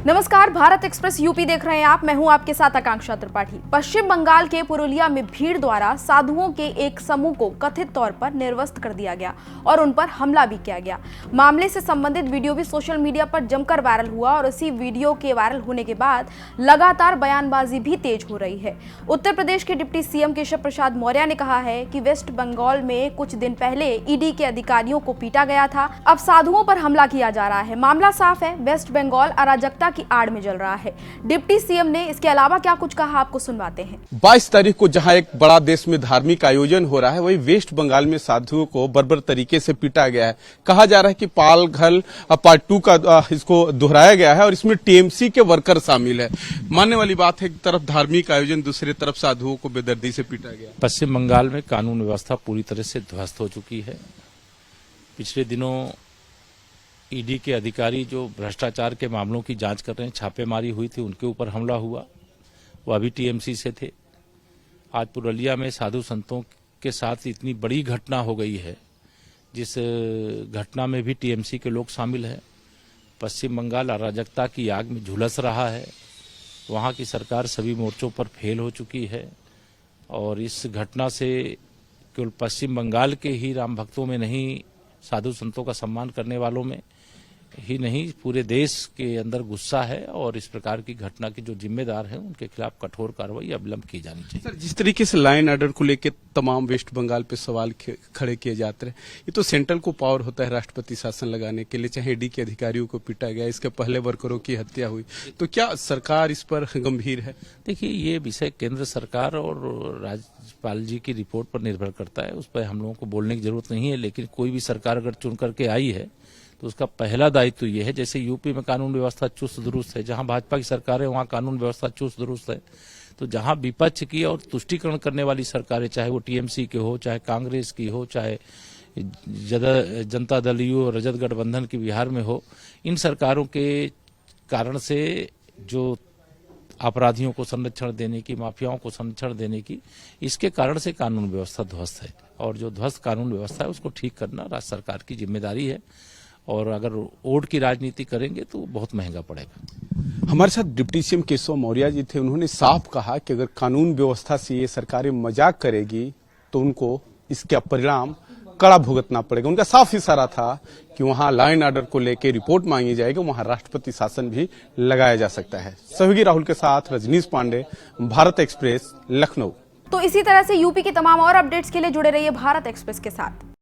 नमस्कार, Bharat express UP देख रहे हैं आप। मैं हूं आपके साथ आकांक्षा त्रिपाठी। पश्चिम बंगाल के पुरुलिया में भीड़ द्वारा साधुओं के एक समूह को कथित तौर पर निर्वस्त्र कर दिया गया और उन पर हमला भी किया गया। मामले से संबंधित वीडियो भी सोशल मीडिया पर जमकर वायरल हुआ और इसी वीडियो के वायरल होने के बाद लगातार बयानबाजी भी तेज हो रही है। उत्तर प्रदेश के डिप्टी सीएम केशव प्रसाद मौर्य ने कहा है कि वेस्ट बंगाल में कुछ दिन पहले ईडी के अधिकारियों को पीटा गया था, अब साधुओं पर हमला किया जा रहा है। मामला साफ है, वेस्ट बंगाल अराजकता की आड़ में जल रहा है। डिप्टी सीएम ने इसके अलावा क्या कुछ कहा, आपको सुनवाते हैं। 22 तारीख को जहां एक बड़ा देश में धार्मिक आयोजन हो रहा है, वही वेस्ट बंगाल में साधुओं को बर्बर तरीके से पीटा गया है। कहा जा रहा है कि पालघर पार्ट 2 का इसको दोहराया गया है और इसमें टीएमसी के वर्कर शामिल है। मानने वाली बात है, एक तरफ धार्मिक आयोजन, दूसरी तरफ साधुओं को बेदर्दी से पीटा गया। पश्चिम बंगाल में कानून व्यवस्था पूरी तरह से ध्वस्त हो चुकी है। पिछले दिनों ईडी के अधिकारी जो भ्रष्टाचार के मामलों की जांच कर रहे हैं, छापेमारी हुई थी, उनके ऊपर हमला हुआ, वो अभी टीएमसी से थे। आज पुरुलिया में साधु संतों के साथ इतनी बड़ी घटना हो गई है, जिस घटना में भी टीएमसी के लोग शामिल हैं। पश्चिम बंगाल अराजकता की आग में झुलस रहा है। वहाँ की सरकार सभी मोर्चों पर फेल हो चुकी है और इस घटना से केवल पश्चिम बंगाल के ही राम भक्तों में नहीं, साधु संतों का सम्मान करने वालों में ही नहीं, पूरे देश के अंदर गुस्सा है और इस प्रकार की घटना के जो जिम्मेदार हैं उनके खिलाफ कठोर कार्रवाई अविलंब की जानी चाहिए। सर, जिस तरीके से लॉ एंड ऑर्डर को लेकर तमाम वेस्ट बंगाल पे सवाल खड़े किए जाते हैं, ये तो सेंट्रल को पावर होता है राष्ट्रपति शासन लगाने के लिए, चाहे ईडी के अधिकारियों को पीटा गया, इसके पहले वर्करों की हत्या हुई, तो क्या सरकार इस पर गंभीर है? देखिए, ये विषय केंद्र सरकार और राज्यपाल जी की रिपोर्ट पर निर्भर करता है, उस पर हम लोगों को बोलने की जरूरत नहीं है। लेकिन कोई भी सरकार अगर चुन करके आई है तो उसका पहला दायित्व ये है, जैसे यूपी में कानून व्यवस्था चुस्त दुरुस्त है, जहां भाजपा की सरकार है वहां कानून व्यवस्था चुस्त दुरुस्त है, तो जहां विपक्ष की और तुष्टीकरण करने वाली सरकारें, चाहे वो टीएमसी की हो, चाहे कांग्रेस की हो, चाहे जनता दल यू रजत गठबंधन की बिहार में हो, इन सरकारों के कारण से जो अपराधियों को संरक्षण देने की, माफियाओं को संरक्षण देने की, इसके कारण से कानून व्यवस्था ध्वस्त है। और जो ध्वस्त कानून व्यवस्था है उसको ठीक करना राज्य सरकार की जिम्मेदारी है और अगर वोट की राजनीति करेंगे तो बहुत महंगा पड़ेगा। हमारे साथ डिप्टी सीएम केशव मौर्य जी थे। उन्होंने साफ कहा कि अगर कानून व्यवस्था से ये सरकारें मजाक करेगी तो उनको इसका परिणाम कड़ा भुगतना पड़ेगा। उनका साफ इशारा था कि वहां लॉ एंड ऑर्डर को लेकर रिपोर्ट मांगी जाएगी, वहां राष्ट्रपति शासन भी लगाया जा सकता है। सहयोगी राहुल के साथ रजनीश पांडे, भारत एक्सप्रेस, लखनऊ। तो इसी तरह से यूपी के तमाम और अपडेट्स के लिए जुड़े रहिए भारत एक्सप्रेस के साथ।